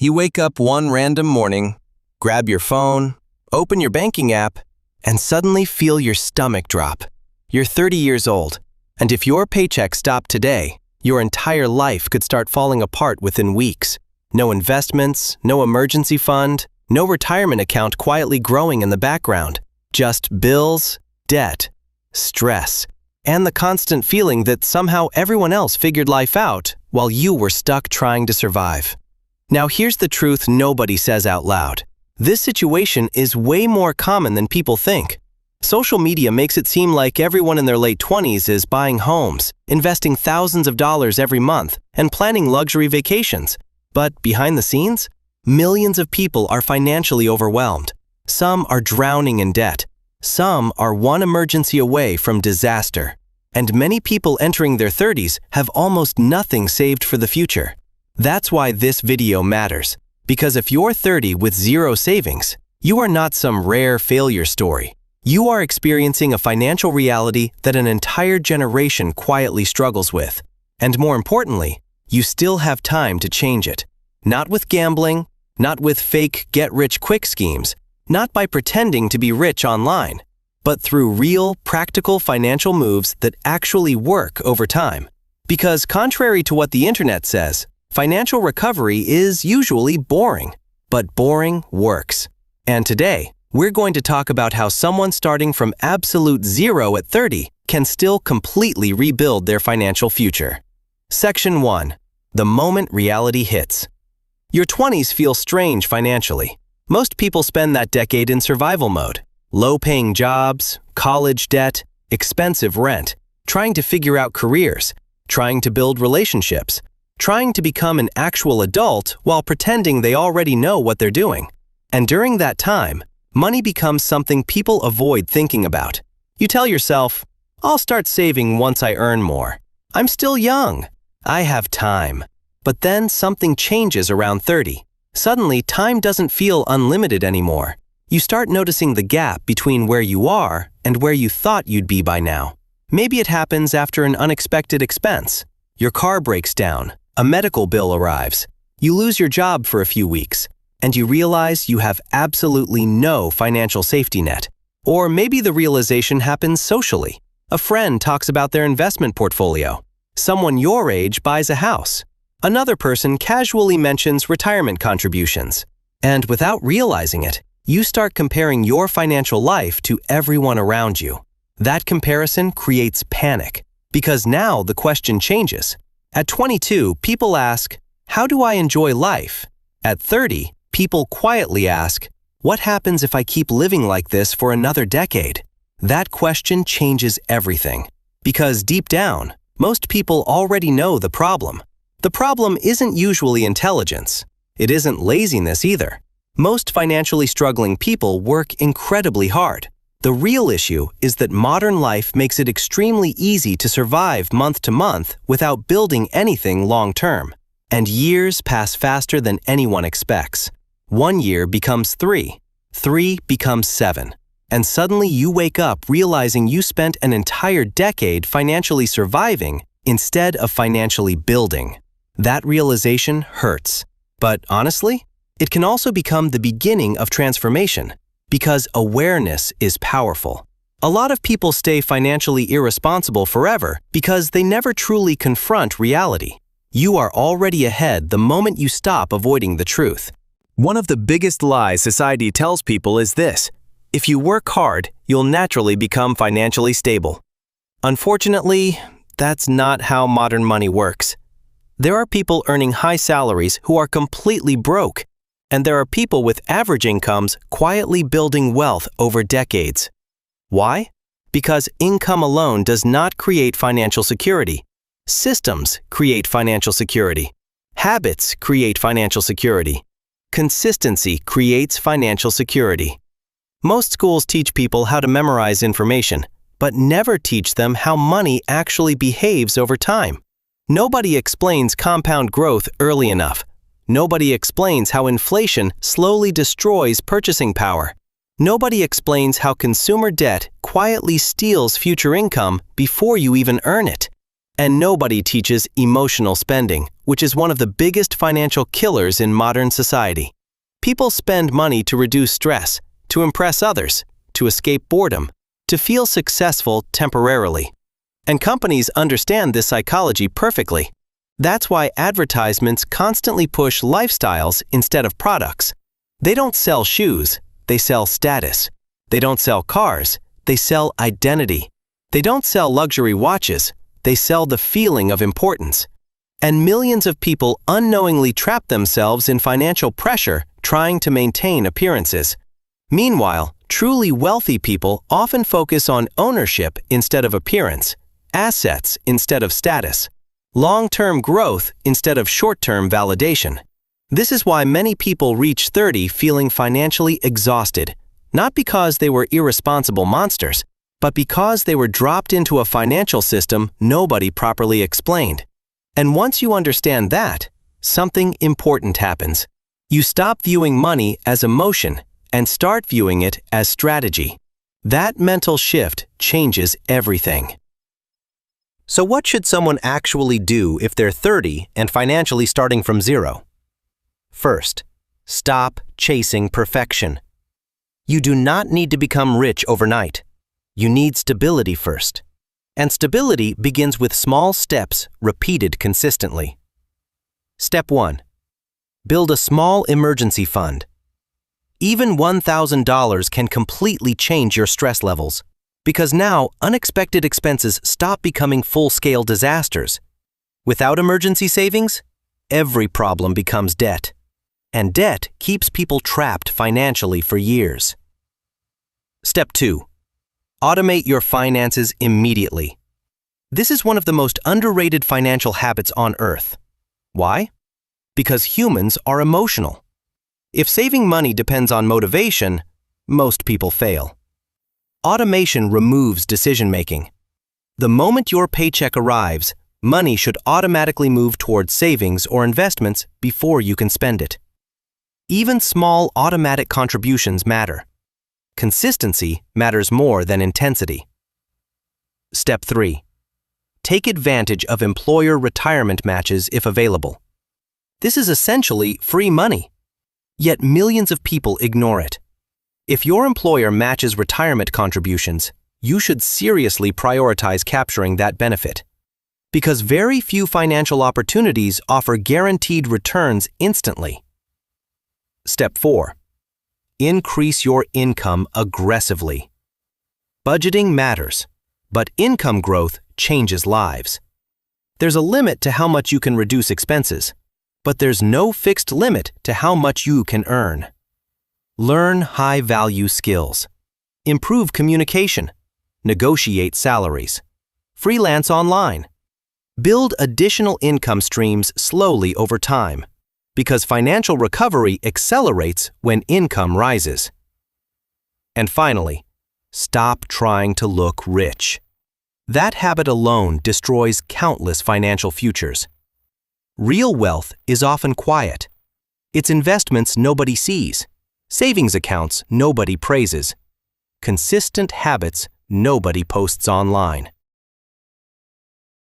you wake up one random morning, grab your phone, open your banking app, and suddenly feel your stomach drop. You're 30 years old, and if your paycheck stopped today, your entire life could start falling apart within weeks. No investments, no emergency fund, no retirement account quietly growing in the background. Just bills, debt, stress, and the constant feeling that somehow everyone else figured life out while you were stuck trying to survive. Now here's the truth nobody says out loud. This situation is way more common than people think. Social media makes it seem like everyone in their late 20s is buying homes, investing thousands of dollars every month, and planning luxury vacations. But behind the scenes, millions of people are financially overwhelmed. Some are drowning in debt. Some are one emergency away from disaster. And many people entering their 30s have almost nothing saved for the future. That's why this video matters. Because if you're 30 with zero savings, you are not some rare failure story. You are experiencing a financial reality that an entire generation quietly struggles with. And more importantly, you still have time to change it. Not with gambling, not with fake get-rich-quick schemes, not by pretending to be rich online, but through real, practical financial moves that actually work over time. Because contrary to what the internet says, financial recovery is usually boring, but boring works. And today, we're going to talk about how someone starting from absolute zero at 30 can still completely rebuild their financial future. Section 1. The moment reality hits. Your 20s feel strange financially. Most people spend that decade in survival mode. Low-paying jobs, college debt, expensive rent, trying to figure out careers, trying to build relationships, trying to become an actual adult while pretending they already know what they're doing. And during that time, money becomes something people avoid thinking about. You tell yourself, I'll start saving once I earn more. I'm still young. I have time. But then something changes around 30. Suddenly, time doesn't feel unlimited anymore. You start noticing the gap between where you are and where you thought you'd be by now. Maybe it happens after an unexpected expense. Your car breaks down, a medical bill arrives, you lose your job for a few weeks, and you realize you have absolutely no financial safety net. Or maybe the realization happens socially. A friend talks about their investment portfolio. Someone your age buys a house. Another person casually mentions retirement contributions. And without realizing it, you start comparing your financial life to everyone around you. That comparison creates panic, because now the question changes. At 22, people ask, how do I enjoy life? At 30, people quietly ask, what happens if I keep living like this for another decade? That question changes everything. Because deep down, most people already know the problem. The problem isn't usually intelligence. It isn't laziness either. Most financially struggling people work incredibly hard. The real issue is that modern life makes it extremely easy to survive month to month without building anything long-term. And years pass faster than anyone expects. 1 year becomes 3. 3 becomes 7. And suddenly you wake up realizing you spent an entire decade financially surviving instead of financially building. That realization hurts. But honestly, it can also become the beginning of transformation, because awareness is powerful. A lot of people stay financially irresponsible forever because they never truly confront reality. You are already ahead the moment you stop avoiding the truth. One of the biggest lies society tells people is this: if you work hard, you'll naturally become financially stable. Unfortunately, that's not how modern money works. There are people earning high salaries who are completely broke, and there are people with average incomes quietly building wealth over decades. Why? Because income alone does not create financial security. Systems create financial security. Habits create financial security. Consistency creates financial security. Most schools teach people how to memorize information, but never teach them how money actually behaves over time. Nobody explains compound growth early enough. Nobody explains how inflation slowly destroys purchasing power. Nobody explains how consumer debt quietly steals future income before you even earn it. And nobody teaches emotional spending, which is one of the biggest financial killers in modern society. People spend money to reduce stress, to impress others, to escape boredom, to feel successful temporarily. And companies understand this psychology perfectly. That's why advertisements constantly push lifestyles instead of products. They don't sell shoes, they sell status. They don't sell cars, they sell identity. They don't sell luxury watches, they sell the feeling of importance. And millions of people unknowingly trap themselves in financial pressure trying to maintain appearances. Meanwhile, truly wealthy people often focus on ownership instead of appearance, assets instead of status, long-term growth instead of short-term validation. This is why many people reach 30 feeling financially exhausted, not because they were irresponsible monsters, but because they were dropped into a financial system nobody properly explained. And once you understand that, something important happens. You stop viewing money as emotion and start viewing it as strategy. That mental shift changes everything. So what should someone actually do if they're 30 and financially starting from zero? First, stop chasing perfection. You do not need to become rich overnight. You need stability first. And stability begins with small steps repeated consistently. Step 1. Build a small emergency fund. Even $1,000 can completely change your stress levels, because now unexpected expenses stop becoming full-scale disasters. Without emergency savings, every problem becomes debt. And debt keeps people trapped financially for years. Step 2. Automate your finances immediately. This is one of the most underrated financial habits on earth. Why? Because humans are emotional. If saving money depends on motivation, most people fail. Automation removes decision-making. The moment your paycheck arrives, money should automatically move towards savings or investments before you can spend it. Even small automatic contributions matter. Consistency matters more than intensity. Step 3. Take advantage of employer retirement matches if available. This is essentially free money, yet millions of people ignore it. If your employer matches retirement contributions, you should seriously prioritize capturing that benefit. Because very few financial opportunities offer guaranteed returns instantly. Step 4. Increase your income aggressively. Budgeting matters, but income growth changes lives. There's a limit to how much you can reduce expenses, but there's no fixed limit to how much you can earn. Learn high-value skills. Improve communication. Negotiate salaries. Freelance online. Build additional income streams slowly over time, because financial recovery accelerates when income rises. And finally, stop trying to look rich. That habit alone destroys countless financial futures. Real wealth is often quiet. It's investments nobody sees, savings accounts nobody praises, consistent habits nobody posts online.